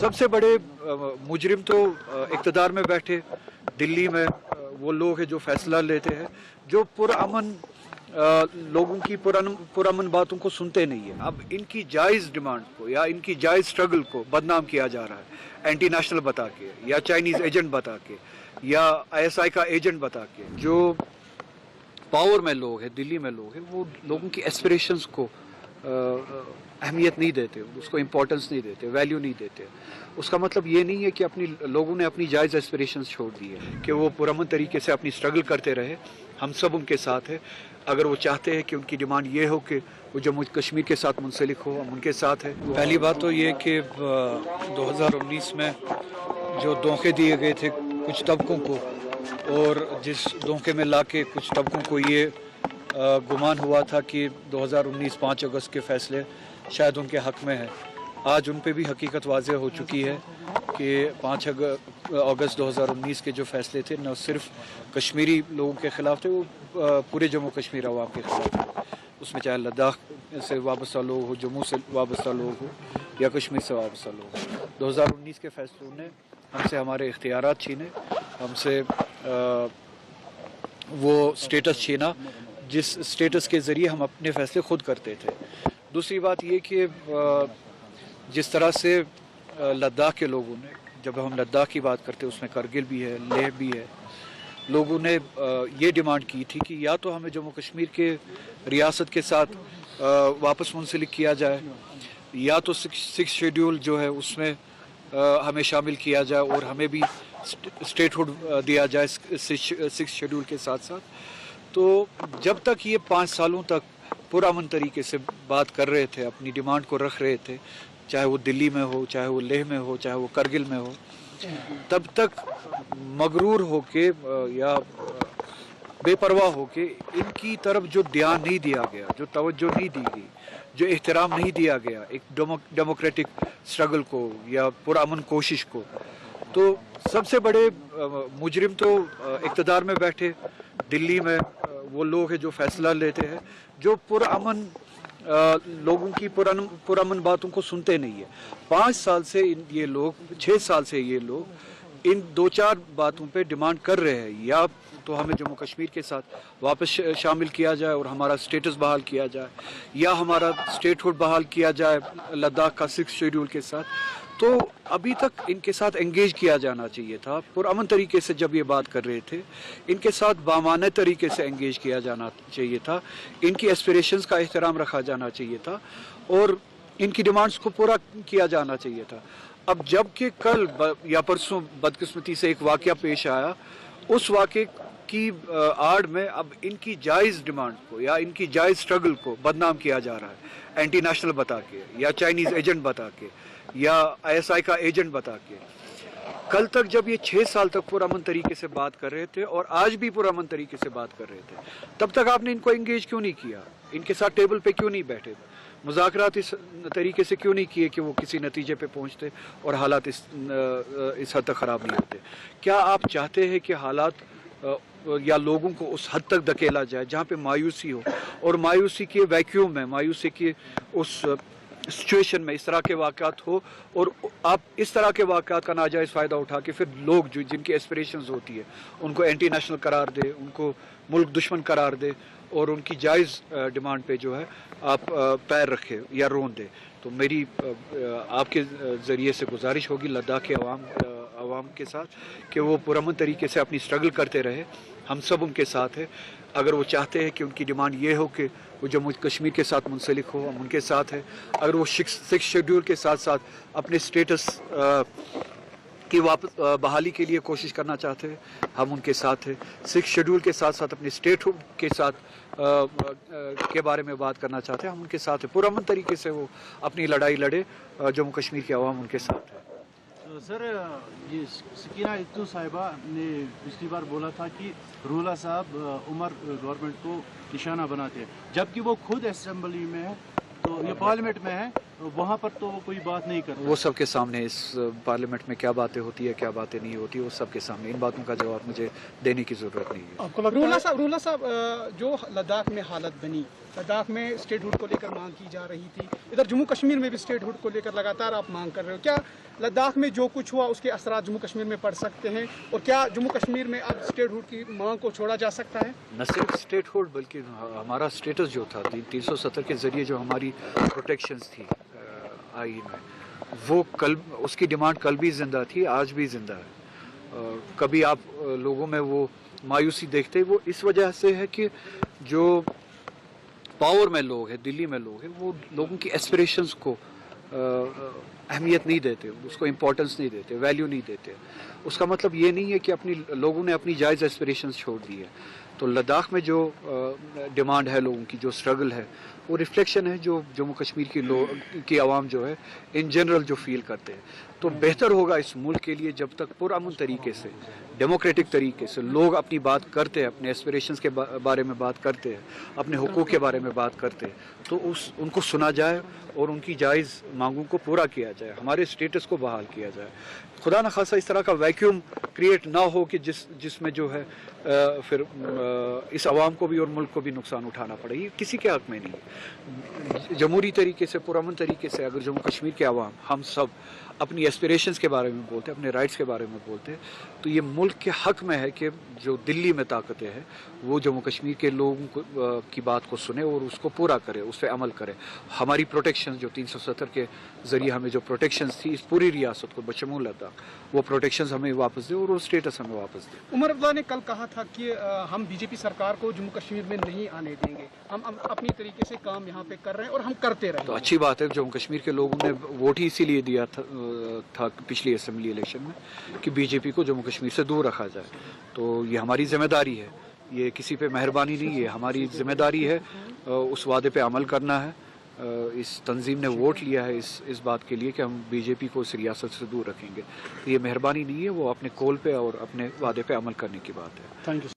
सबसे बड़े मुजरिम तो इक़्तिदार में बैठे दिल्ली में वो लोग हैं जो फैसला लेते हैं, जो पुरअमन लोगों की पुरअमन बातों को सुनते नहीं है। अब इनकी जायज़ डिमांड को या इनकी जायज़ स्ट्रगल को बदनाम किया जा रहा है, एंटी नेशनल बता के या चाइनीज़ एजेंट बता के या ISI का एजेंट बता के। जो पावर में लोग हैं, दिल्ली में लोग हैं, वो लोगों की एस्पिरेशंस को अहमियत नहीं देते, उसको इम्पोर्टेंस नहीं देते, वैल्यू नहीं देते। उसका मतलब ये नहीं है कि लोगों ने अपनी जायज़ एस्पिरेशंस छोड़ दी है, कि वो पुरअमन तरीके से अपनी स्ट्रगल करते रहे। हम सब उनके साथ हैं। अगर वो चाहते हैं कि उनकी डिमांड ये हो कि वो जम्मू कश्मीर के साथ मुंसलिक हो, हम उनके साथ हैं। पहली बात तो ये कि 2019 में जो धोखे दिए गए थे कुछ तबकों को, और जिस धोखे में ला के कुछ तबकों को ये गुमान हुआ था कि 2019 5 अगस्त के फैसले शायद उनके हक़ में है, आज उन पे भी हकीकत वाज़ेह हो चुकी है कि 5 अगस्त 2019 के जो फैसले थे न सिर्फ कश्मीरी लोगों के ख़िलाफ़ थे, वो पूरे जम्मू कश्मीर अवाम के ख़िलाफ़ थे। उसमें चाहे लद्दाख से वाबस्ता लोग हो, जम्मू से वाबस्ता लोग हो या कश्मीर से वाबस्ता लोग हो। 2019 के फैसलों ने हमसे हमारे इख्तियारात छीने, हमसे वो स्टेटस छीना जिस स्टेटस के ज़रिए हम अपने फ़ैसले ख़ुद करते थे। दूसरी बात ये कि जिस तरह से लद्दाख के लोगों ने, जब हम लद्दाख की बात करते हैं उसमें करगिल भी है, लेह भी है, लोगों ने ये डिमांड की थी कि या तो हमें जम्मू कश्मीर के रियासत के साथ वापस मुंसलिक किया जाए, या तो सिक्स शेड्यूल जो है उसमें हमें शामिल किया जाए और हमें भी स्टेटहुड दिया जाए सिक्स शेड्यूल के साथ साथ। तो जब तक ये 5 सालों तक पुरअमन तरीके से बात कर रहे थे, अपनी डिमांड को रख रहे थे, चाहे वो दिल्ली में हो, चाहे वो लेह में हो, चाहे वो करगिल में हो, तब तक मगरूर होके या बेपरवाह होके इनकी तरफ जो ध्यान नहीं दिया गया, जो तवज्जो नहीं दी गई, जो एहतराम नहीं दिया गया एक डेमोक्रेटिक स्ट्रगल को या पुरअमन कोशिश को, तो सबसे बड़े मुजरिम तो इक़्तिदार में बैठे दिल्ली में वो लोग हैं जो फैसला लेते हैं, जो पुरअमन लोगों की पुरअमन बातों को सुनते नहीं है। 5 साल से ये लोग, 6 साल से ये लोग इन 2-4 बातों पे डिमांड कर रहे हैं, या तो हमें जम्मू कश्मीर के साथ वापस शामिल किया जाए और हमारा स्टेटस बहाल किया जाए, या हमारा स्टेटहुड बहाल किया जाए लद्दाख का 6 शेड्यूल के साथ। तो अभी तक इनके साथ एंगेज किया जाना चाहिए था। पुरअमन तरीके से जब ये बात कर रहे थे, इनके साथ बामाने तरीके से एंगेज किया जाना चाहिए था, इनकी एस्पिरेशंस का एहतराम रखा जाना चाहिए था और इनकी डिमांड्स को पूरा किया जाना चाहिए था। अब जबकि कल या परसों बदकिस्मती से एक वाक़या पेश आया, उस वाक़े की आड़ में अब इनकी जायज़ डिमांड को या इनकी जायज़ स्ट्रगल को बदनाम किया जा रहा है, एंटी नेशनल बता के या चाइनीज़ एजेंट बता के या ISI का एजेंट बता के। कल तक जब ये 6 साल तक पुरअमन तरीके से बात कर रहे थे और आज भी पुरअमन तरीके से बात कर रहे थे, तब तक आपने इनको एंगेज क्यों नहीं किया? इनके साथ टेबल पे क्यों नहीं बैठे? मुज़ाकरात इस तरीके से क्यों नहीं किए कि वो किसी नतीजे पे पहुंचते और हालात इस हद तक ख़राब नहीं होते? क्या आप चाहते हैं कि हालात या लोगों को उस हद तक धकेला जाए जहाँ पे मायूसी हो, और मायूसी के वैक्यूम में, मायूसी के उस सिचुएशन में इस तरह के वाक़यात हो और आप इस तरह के वाक़यात का नाजायज़ फ़ायदा उठा के फिर लोग जो जिनकी एस्पिरेशंस होती है उनको एंटी नेशनल करार दे, उनको मुल्क दुश्मन करार दे और उनकी जायज़ डिमांड पे जो है आप पैर रखे या रोन दे। तो मेरी आपके ज़रिए से गुजारिश होगी लद्दाख के अवाम के साथ कि वो पुरअमन तरीके से अपनी स्ट्रगल करते रहे। हम सब उनके साथ हैं। अगर वो चाहते हैं कि उनकी डिमांड ये हो कि वो जम्मू कश्मीर के साथ मुंसलिक हो, हम उनके साथ हैं। अगर वो 6 शेड्यूल के साथ साथ अपने स्टेटस की वापस बहाली के लिए कोशिश करना चाहते हैं, हम उनके साथ हैं। 6 शेड्यूल के साथ साथ अपने स्टेटहुड के साथ के बारे में बात करना चाहते हैं, हम उनके साथ हैं। पुरअमन तरीके से वो अपनी लड़ाई लड़े, जम्मू कश्मीर के अवाम उनके साथ है। सर, ये सकीना इत्तू साहिबा ने पिछली बार बोला था कि रूला साहब उमर गवर्नमेंट को निशाना बनाते हैं, जबकि वो खुद असेंबली में है। तो तो ये पार्लियामेंट में है, वहाँ पर तो वो कोई बात नहीं करता। वो सबके सामने इस पार्लियामेंट में क्या बातें होती है क्या बातें नहीं होती, वो सबके सामने, इन बातों का जवाब मुझे देने की ज़रूरत नहीं है। आपको लगता है रूला साहब जो लद्दाख में हालत बनी, लद्दाख में स्टेटहुड को लेकर मांग की जा रही थी, इधर जम्मू कश्मीर में भी स्टेटहुड को लेकर लगातार आप मांग कर रहे हो, क्या लद्दाख में जो कुछ हुआ उसके असरात जम्मू कश्मीर में पड़ सकते हैं, और क्या जम्मू कश्मीर में अब स्टेटहुड की मांग को छोड़ा जा सकता है? न सिर्फ स्टेटहुड बल्कि हमारा स्टेटस जो था 370 के ज़रिए जो हमारी प्रोटेक्शंस थी आईन में, वो कल उसकी डिमांड कल भी ज़िंदा थी, आज भी ज़िंदा है। कभी आप लोगों में वो मायूसी देखते, वो इस वजह से है कि जो पावर में लोग हैं, दिल्ली में लोग हैं, वो लोगों की एस्पिरेशंस को अहमियत नहीं देते, उसको इम्पोर्टेंस नहीं देते, वैल्यू नहीं देते। उसका मतलब ये नहीं है कि लोगों ने अपनी जायज़ एस्पिरेशंस छोड़ दी है। तो लद्दाख में जो डिमांड है लोगों की, जो स्ट्रगल है, वो रिफ्लेक्शन है जो जम्मू कश्मीर की आवाम जो है इन जनरल जो फील करते हैं। तो बेहतर होगा इस मुल्क के लिए जब तक पुरअमन तरीके से, डेमोक्रेटिक तरीके से लोग अपनी बात करते हैं, अपने एस्पिरेशंस के बारे में बात करते हैं, अपने हुकूक के बारे में बात करते हैं, तो उनको सुना जाए और उनकी जायज़ मांगों को पूरा किया जाए, हमारे स्टेटस को बहाल किया जाए। खुदा न खासा इस तरह का वैक्यूम क्रिएट ना हो कि जिसमें जो है फिर इस आवाम को भी और मुल्क को भी नुकसान उठाना पड़े। ये किसी के हक़ में नहीं है। जमहूरी तरीके से, पुरअमन तरीके से अगर जम्मू कश्मीर के आवाम, हम सब अपनी एस्पिरेशंस के बारे में बोलते हैं, अपने राइट्स के बारे में बोलते हैं, तो ये मुल्क के हक़ में है कि जो दिल्ली में ताकतें हैं वो जम्मू कश्मीर के लोगों की बात को सुने और उसको पूरा करे, उस पर अमल करे। हमारी प्रोटेक्शन जो 370 के ज़रिए हमें जो प्रोटेक्शंस थी इस पूरी रियासत को बशमूल लद्दाख, वो प्रोटेक्शंस हमें वापस दे और वो स्टेटस हमें वापस दे। उमर अब्दुल्ला ने कल कहा था कि हम बीजेपी सरकार को जम्मू कश्मीर में नहीं आने देंगे, हम अपनी तरीके से काम यहाँ पे कर रहे हैं और हम करते रहेंगे। तो अच्छी बात है, जम्मू कश्मीर के लोगों ने वोट ही इसीलिए दिया था पिछली असेंबली इलेक्शन में कि बीजेपी को जम्मू कश्मीर से दूर रखा जाए। तो ये हमारी जिम्मेदारी है, ये किसी पे मेहरबानी नहीं है, हमारी जिम्मेदारी है उस वादे पे अमल करना है। इस तंजीम ने वोट लिया है इस बात के लिए कि हम बीजेपी को इस रियासत से दूर रखेंगे। तो ये मेहरबानी नहीं है, वो अपने कॉल पे और अपने वादे पे अमल करने की बात है। Thank you.